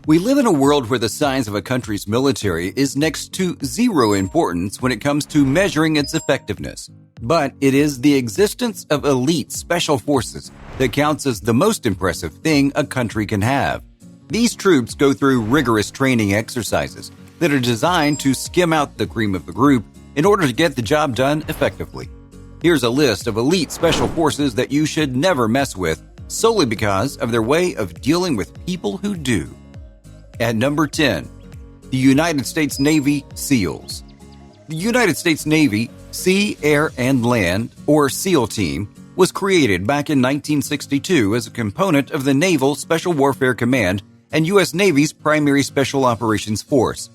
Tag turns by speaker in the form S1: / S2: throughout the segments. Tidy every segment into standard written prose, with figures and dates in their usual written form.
S1: We live in a world where the size of a country's military is next to zero importance when it comes to measuring its effectiveness. But it is the existence of elite special forces that counts as the most impressive thing a country can have. These troops go through rigorous training exercises that are designed to skim out the cream of the group in order to get the job done effectively. Here's a list of elite special forces that you should never mess with solely because of their way of dealing with people who do. At number 10, the United States Navy SEALs. The United States Navy Sea, Air, and Land, or SEAL Team, was created back in 1962 as a component of the Naval Special Warfare Command and U.S. Navy's primary Special Operations Force.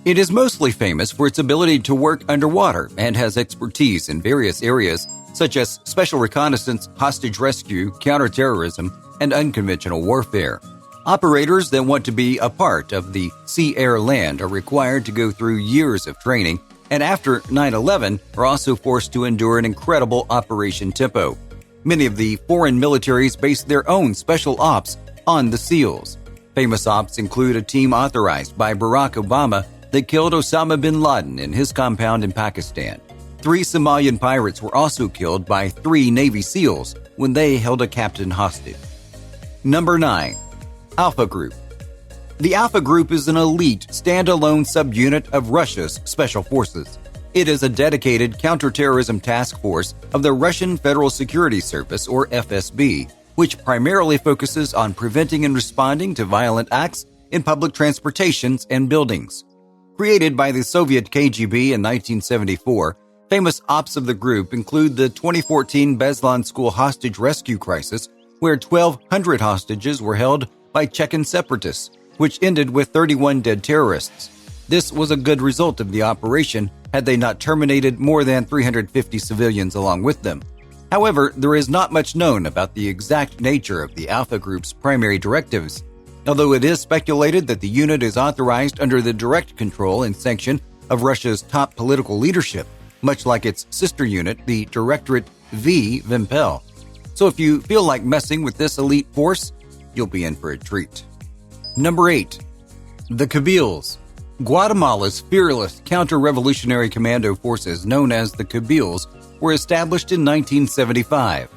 S1: It is mostly famous for its ability to work underwater and has expertise in various areas such as special reconnaissance, hostage rescue, counterterrorism, and unconventional warfare. Operators that want to be a part of the Sea, Air, Land are required to go through years of training, and after 9/11 are also forced to endure an incredible operation tempo. Many of the foreign militaries base their own special ops on the SEALs. Famous ops include a team authorized by Barack Obama that killed Osama bin Laden in his compound in Pakistan. 3 Somalian pirates were also killed by 3 Navy SEALs when they held a captain hostage. Number 9. Alpha Group. The Alpha Group is an elite, standalone subunit of Russia's Special Forces. It is a dedicated counterterrorism task force of the Russian Federal Security Service, or FSB, which primarily focuses on preventing and responding to violent acts in public transportations and buildings. Created by the Soviet KGB in 1974, famous ops of the group include the 2014 Beslan school hostage rescue crisis, where 1,200 hostages were held by Chechen separatists, which ended with 31 dead terrorists. This was a good result of the operation had they not terminated more than 350 civilians along with them. However, there is not much known about the exact nature of the Alpha Group's primary directives, although it is speculated that the unit is authorized under the direct control and sanction of Russia's top political leadership, much like its sister unit, the Directorate V. Vimpel. So if you feel like messing with this elite force, you'll be in for a treat. Number 8. The Kabyles. Guatemala's fearless counter-revolutionary commando forces, known as the Kabyles, were established in 1975.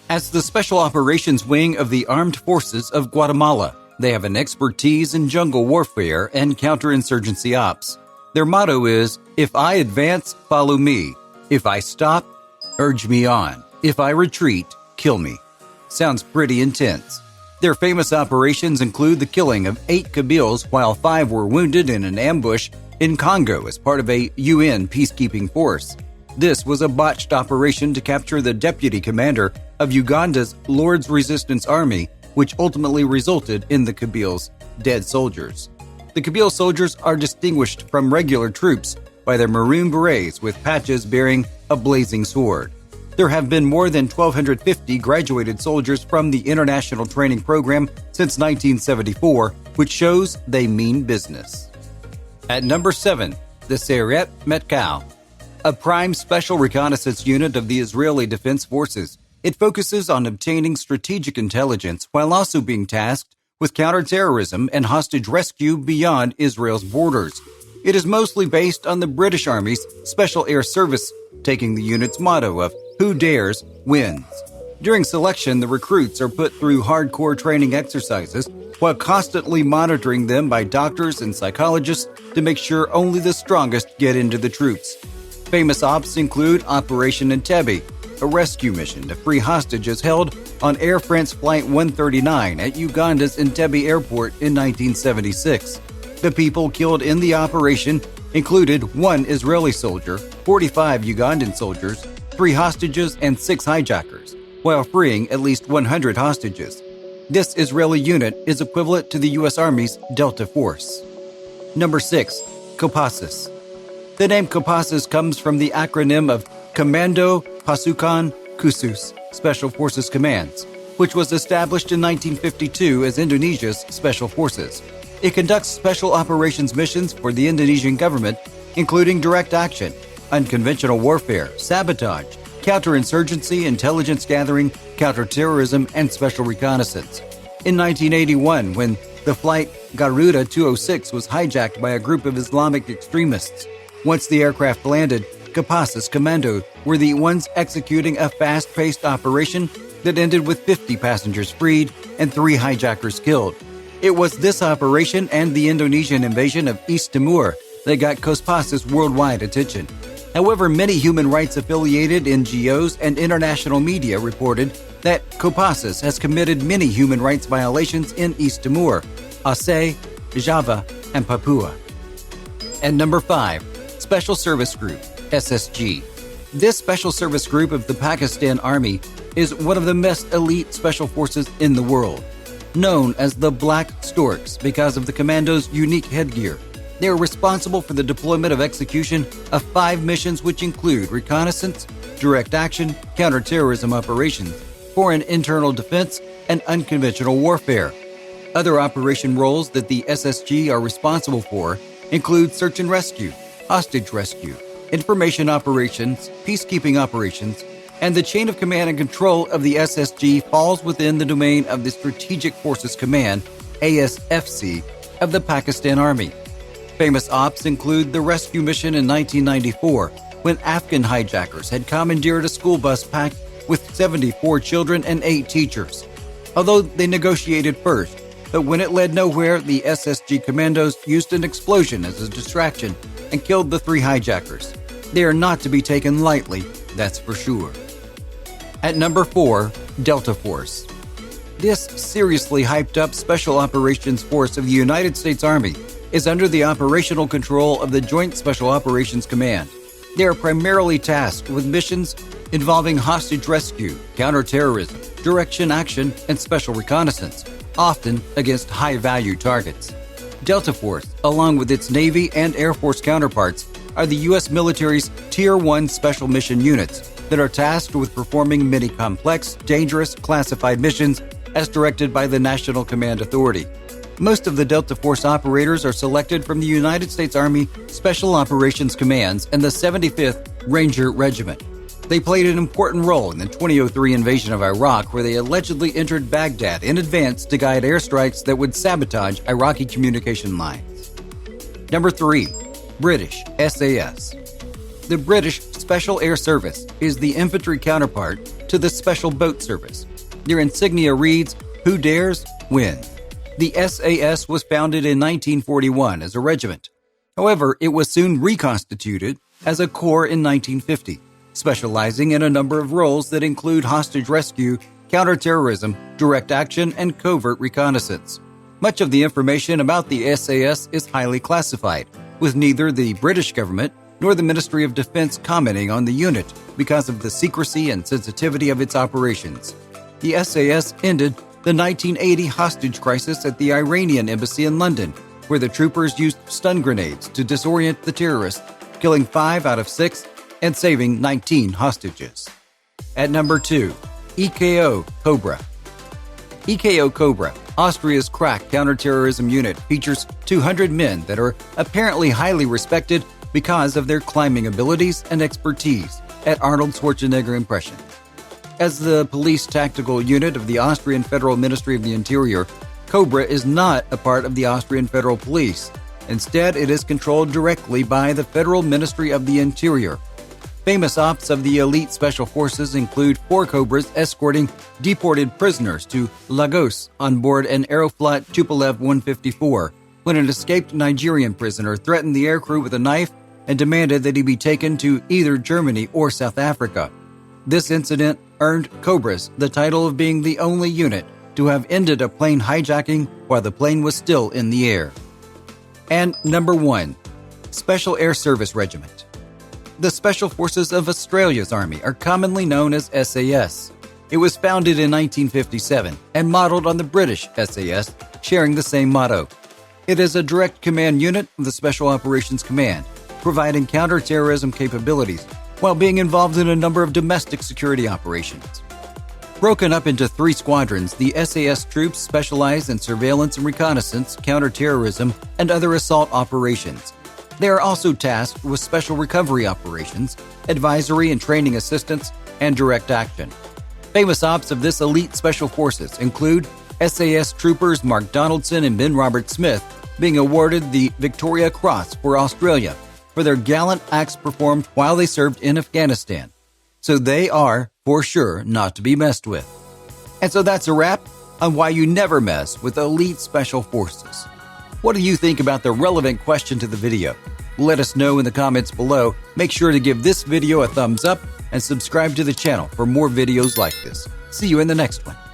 S1: As the Special Operations Wing of the Armed Forces of Guatemala, they have an expertise in jungle warfare and counterinsurgency ops. Their motto is, "If I advance, follow me. If I stop, urge me on. If I retreat, kill me." Sounds pretty intense. Their famous operations include the killing of 8 Kabyles while 5 were wounded in an ambush in Congo as part of a UN peacekeeping force. This was a botched operation to capture the deputy commander of Uganda's Lord's Resistance Army, which ultimately resulted in the Kabyles' dead soldiers. The Kabyle soldiers are distinguished from regular troops by their maroon berets with patches bearing a blazing sword. There have been more than 1,250 graduated soldiers from the International Training Program since 1974, which shows they mean business. At number 7, the Seyeret Matkal, a prime special reconnaissance unit of the Israeli Defense Forces. It focuses on obtaining strategic intelligence while also being tasked with counterterrorism and hostage rescue beyond Israel's borders. It is mostly based on the British Army's Special Air Service, taking the unit's motto of "Who dares, wins." During selection, the recruits are put through hardcore training exercises while constantly monitoring them by doctors and psychologists to make sure only the strongest get into the troops. Famous ops include Operation Entebbe, a rescue mission to free hostages held on Air France Flight 139 at Uganda's Entebbe Airport in 1976. The people killed in the operation included 1 Israeli soldier, 45 Ugandan soldiers, 3 hostages, and 6 hijackers, while freeing at least 100 hostages. This Israeli unit is equivalent to the U.S. Army's Delta Force. Number 6. Kopassus. The name Kopassus comes from the acronym of Commando Pasukan Khusus Special Forces Commands, which was established in 1952 as Indonesia's Special Forces. It conducts special operations missions for the Indonesian government, including direct action, unconventional warfare, sabotage, counterinsurgency, intelligence gathering, counterterrorism, and special reconnaissance. In 1981, when The flight Garuda 206 was hijacked by a group of Islamic extremists. Once the aircraft landed, Kopassus Commando were the ones executing a fast-paced operation that ended with 50 passengers freed and 3 hijackers killed. It was this operation and the Indonesian invasion of East Timor that got Kopassus worldwide attention. However, many human rights-affiliated NGOs and international media reported that Kopassus has committed many human rights violations in East Timor, Aceh, Java, and Papua. And number 5, Special Service Group, SSG. This Special Service Group of the Pakistan Army is one of the most elite special forces in the world, known as the Black Storks because of the commandos' unique headgear. They are responsible for the deployment of execution of 5 missions which include reconnaissance, direct action, counterterrorism operations, foreign internal defense, and unconventional warfare. Other operation roles that the SSG are responsible for include search and rescue, hostage rescue, information operations, peacekeeping operations, and the chain of command and control of the SSG falls within the domain of the Strategic Forces Command, ASFC, of the Pakistan Army. Famous ops include the rescue mission in 1994, when Afghan hijackers had commandeered a school bus packed with 74 children and 8 teachers. Although they negotiated first, but when it led nowhere, the SSG commandos used an explosion as a distraction and killed the 3 hijackers. They are not to be taken lightly, that's for sure. At number 4, Delta Force. This seriously hyped-up Special Operations Force of the United States Army is under the operational control of the Joint Special Operations Command. They are primarily tasked with missions involving hostage rescue, counterterrorism, direction action, and special reconnaissance, often against high-value targets. Delta Force, along with its Navy and Air Force counterparts, are the U.S. military's Tier 1 special mission units that are tasked with performing many complex, dangerous, classified missions as directed by the National Command Authority. Most of the Delta Force operators are selected from the United States Army Special Operations Commands and the 75th Ranger Regiment. They played an important role in the 2003 invasion of Iraq, where they allegedly entered Baghdad in advance to guide airstrikes that would sabotage Iraqi communication lines. Number 3. British SAS. The British Special Air Service is the infantry counterpart to the Special Boat Service. Their insignia reads, "Who dares, wins." The SAS was founded in 1941 as a regiment. However, it was soon reconstituted as a corps in 1950, specializing in a number of roles that include hostage rescue, counterterrorism, direct action, and covert reconnaissance. Much of the information about the SAS is highly classified, with neither the British government nor the Ministry of Defense commenting on the unit because of the secrecy and sensitivity of its operations. The SAS ended the 1980 hostage crisis at the Iranian embassy in London, where the troopers used stun grenades to disorient the terrorists, killing 5 out of 6 and saving 19 hostages. At number 2, EKO Cobra. EKO Cobra, Austria's crack counterterrorism unit, features 200 men that are apparently highly respected because of their climbing abilities and expertise at Arnold Schwarzenegger impressions. As the police tactical unit of the Austrian Federal Ministry of the Interior, Cobra is not a part of the Austrian Federal Police. Instead, it is controlled directly by the Federal Ministry of the Interior. Famous ops of the elite special forces include 4 Cobras escorting deported prisoners to Lagos on board an Aeroflot Tupolev 154 when an escaped Nigerian prisoner threatened the aircrew with a knife and demanded that he be taken to either Germany or South Africa. This incident earned Cobras the title of being the only unit to have ended a plane hijacking while the plane was still in the air. And number 1, Special Air Service Regiment. The Special Forces of Australia's Army are commonly known as SAS. It was founded in 1957 and modeled on the British SAS, sharing the same motto. It is a direct command unit of the Special Operations Command, providing counterterrorism capabilities while being involved in a number of domestic security operations. Broken up into 3 squadrons, the SAS troops specialize in surveillance and reconnaissance, counterterrorism, and other assault operations. They are also tasked with special recovery operations, advisory and training assistance, and direct action. Famous ops of this elite special forces include SAS troopers Mark Donaldson and Ben Robert Smith being awarded the Victoria Cross for Australia for their gallant acts performed while they served in Afghanistan. So they are, for sure, not to be messed with. And so that's a wrap on why you never mess with elite special forces. What do you think about the relevant question to the video? Let us know in the comments below. Make sure to give this video a thumbs up and subscribe to the channel for more videos like this. See you in the next one.